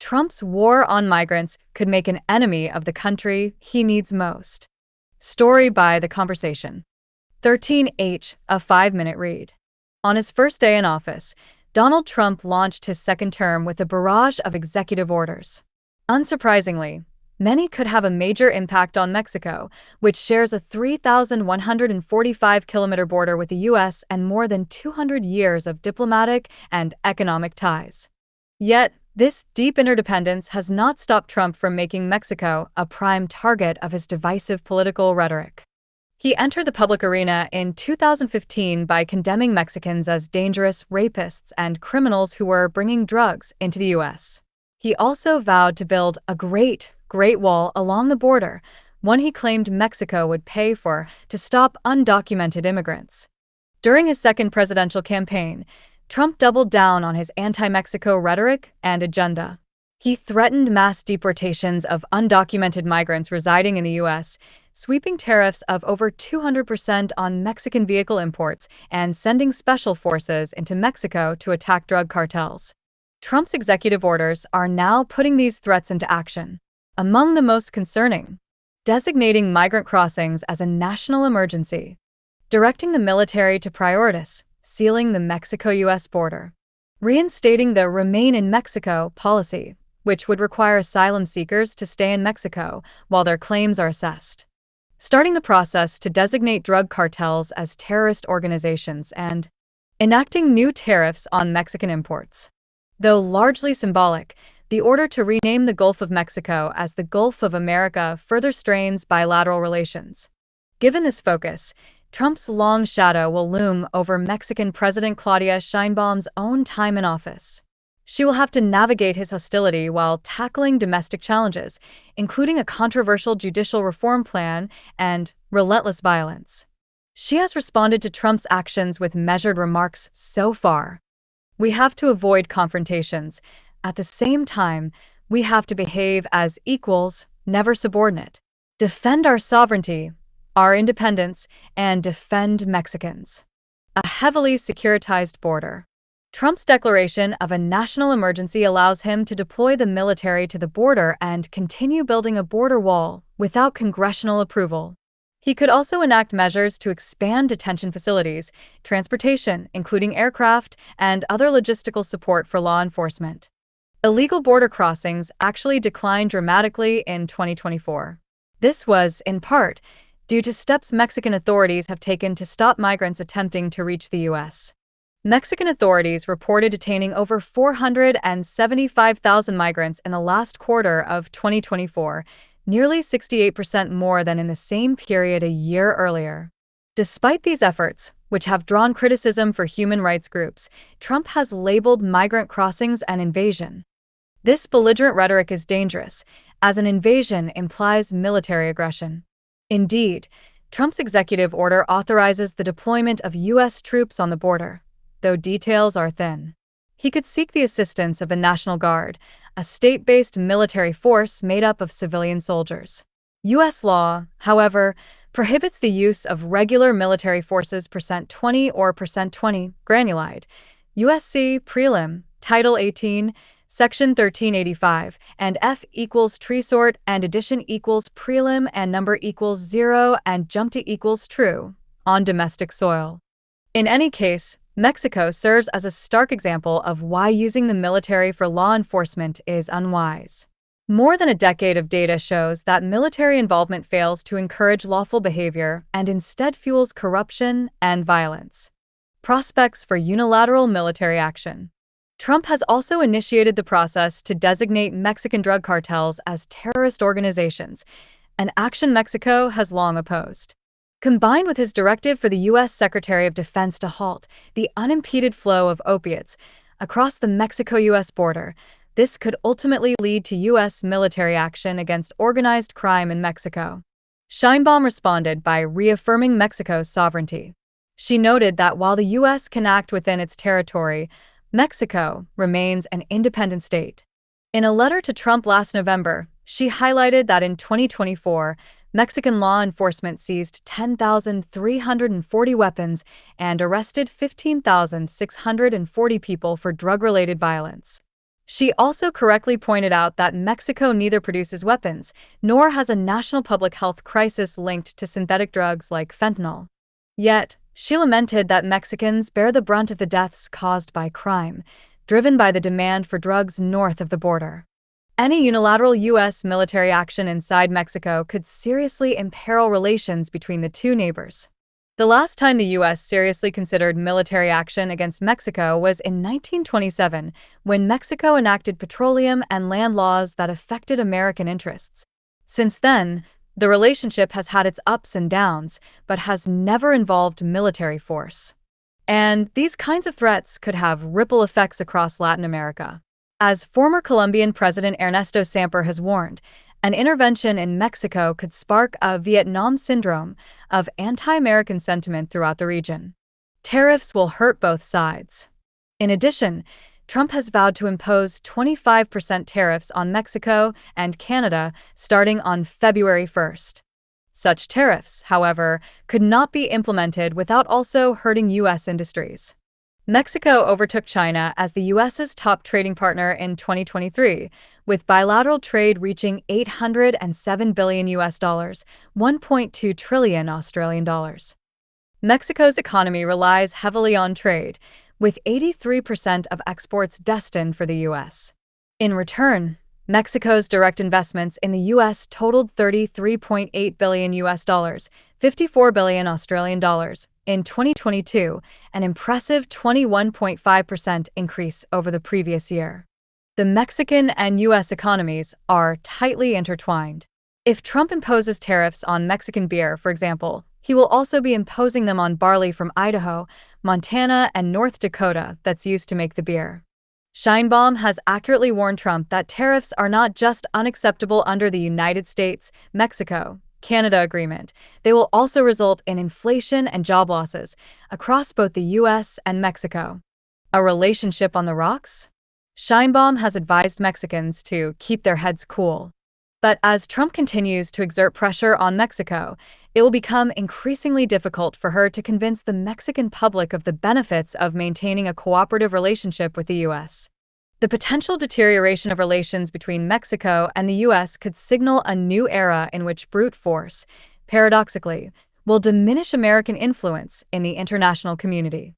Trump's war on migrants could make an enemy of the country he needs most. Story by The Conversation. 13H, a 5-minute read. On his first day in office, Donald Trump launched his second term with a barrage of executive orders. Unsurprisingly, many could have a major impact on Mexico, which shares a 3,145-kilometer border with the U.S. and more than 200 years of diplomatic and economic ties. Yet, this deep interdependence has not stopped Trump from making Mexico a prime target of his divisive political rhetoric. He entered the public arena in 2015 by condemning Mexicans as dangerous rapists and criminals who were bringing drugs into the U.S. He also vowed to build a Great Wall along the border, one he claimed Mexico would pay for, to stop undocumented immigrants. During his second presidential campaign, Trump doubled down on his anti-Mexico rhetoric and agenda. He threatened mass deportations of undocumented migrants residing in the U.S., sweeping tariffs of over 200% on Mexican vehicle imports and sending special forces into Mexico to attack drug cartels. Trump's executive orders are now putting these threats into action. Among the most concerning: designating migrant crossings as a national emergency, directing the military to prioritize sealing the Mexico-U.S. border, reinstating the Remain in Mexico policy, which would require asylum seekers to stay in Mexico while their claims are assessed, starting the process to designate drug cartels as terrorist organizations, and enacting new tariffs on Mexican imports. Though largely symbolic, the order to rename the Gulf of Mexico as the Gulf of America further strains bilateral relations. Given this focus, Trump's long shadow will loom over Mexican President Claudia Sheinbaum's own time in office. She will have to navigate his hostility while tackling domestic challenges, including a controversial judicial reform plan and relentless violence. She has responded to Trump's actions with measured remarks so far. We have to avoid confrontations. At the same time, we have to behave as equals, never subordinate. Defend our sovereignty, our independence, and defend Mexicans. A heavily securitized border. Trump's declaration of a national emergency allows him to deploy the military to the border and continue building a border wall without congressional approval. He could also enact measures to expand detention facilities, transportation, including aircraft, and other logistical support for law enforcement. Illegal border crossings actually declined dramatically in 2024. This was, in part, due to steps Mexican authorities have taken to stop migrants attempting to reach the U.S. Mexican authorities reported detaining over 475,000 migrants in the last quarter of 2024, nearly 68% more than in the same period a year earlier. Despite these efforts, which have drawn criticism for human rights groups, Trump has labeled migrant crossings an invasion. This belligerent rhetoric is dangerous, as an invasion implies military aggression. Indeed, Trump's executive order authorizes the deployment of U.S. troops on the border, though details are thin. He could seek the assistance of the National Guard, a state-based military force made up of civilian soldiers. U.S. law, however, prohibits the use of regular military forces %20 or %20 granulide. USC Prelim, Title 18, Section 1385, and F equals tree sort and addition equals prelim and number equals 0 and jumpty equals true on domestic soil. In any case, Mexico serves as a stark example of why using the military for law enforcement is unwise. More than a decade of data shows that military involvement fails to encourage lawful behavior and instead fuels corruption and violence. Prospects for unilateral military action. Trump has also initiated the process to designate Mexican drug cartels as terrorist organizations, an action Mexico has long opposed. Combined with his directive for the U.S. Secretary of Defense to halt the unimpeded flow of opiates across the Mexico-U.S. border, this could ultimately lead to U.S. military action against organized crime in Mexico. Sheinbaum responded by reaffirming Mexico's sovereignty. She noted that while the U.S. can act within its territory, Mexico remains an independent state. In a letter to Trump last November, she highlighted that in 2024, Mexican law enforcement seized 10,340 weapons and arrested 15,640 people for drug-related violence. She also correctly pointed out that Mexico neither produces weapons nor has a national public health crisis linked to synthetic drugs like fentanyl. Yet, she lamented that Mexicans bear the brunt of the deaths caused by crime, driven by the demand for drugs north of the border. Any unilateral U.S. military action inside Mexico could seriously imperil relations between the two neighbors. The last time the U.S. seriously considered military action against Mexico was in 1927, when Mexico enacted petroleum and land laws that affected American interests. Since then, the relationship has had its ups and downs, but has never involved military force. And these kinds of threats could have ripple effects across Latin America. As former Colombian President Ernesto Samper has warned, an intervention in Mexico could spark a Vietnam syndrome of anti-American sentiment throughout the region. Tariffs will hurt both sides. In addition, Trump has vowed to impose 25% tariffs on Mexico and Canada starting on February 1st. Such tariffs, however, could not be implemented without also hurting U.S. industries. Mexico overtook China as the U.S.'s top trading partner in 2023, with bilateral trade reaching $807 billion US, 1.2 trillion Australian dollars. Mexico's economy relies heavily on trade, with 83% of exports destined for the U.S. In return, Mexico's direct investments in the U.S. totaled $33.8 billion US, 54 billion Australian dollars in 2022, an impressive 21.5% increase over the previous year. The Mexican and U.S. economies are tightly intertwined. If Trump imposes tariffs on Mexican beer, for example, he will also be imposing them on barley from Idaho, Montana, and North Dakota that's used to make the beer. Sheinbaum has accurately warned Trump that tariffs are not just unacceptable under the United States-Mexico-Canada agreement, they will also result in inflation and job losses across both the U.S. and Mexico. A relationship on the rocks? Sheinbaum has advised Mexicans to keep their heads cool. But as Trump continues to exert pressure on Mexico, it will become increasingly difficult for her to convince the Mexican public of the benefits of maintaining a cooperative relationship with the U.S. The potential deterioration of relations between Mexico and the U.S. could signal a new era in which brute force, paradoxically, will diminish American influence in the international community.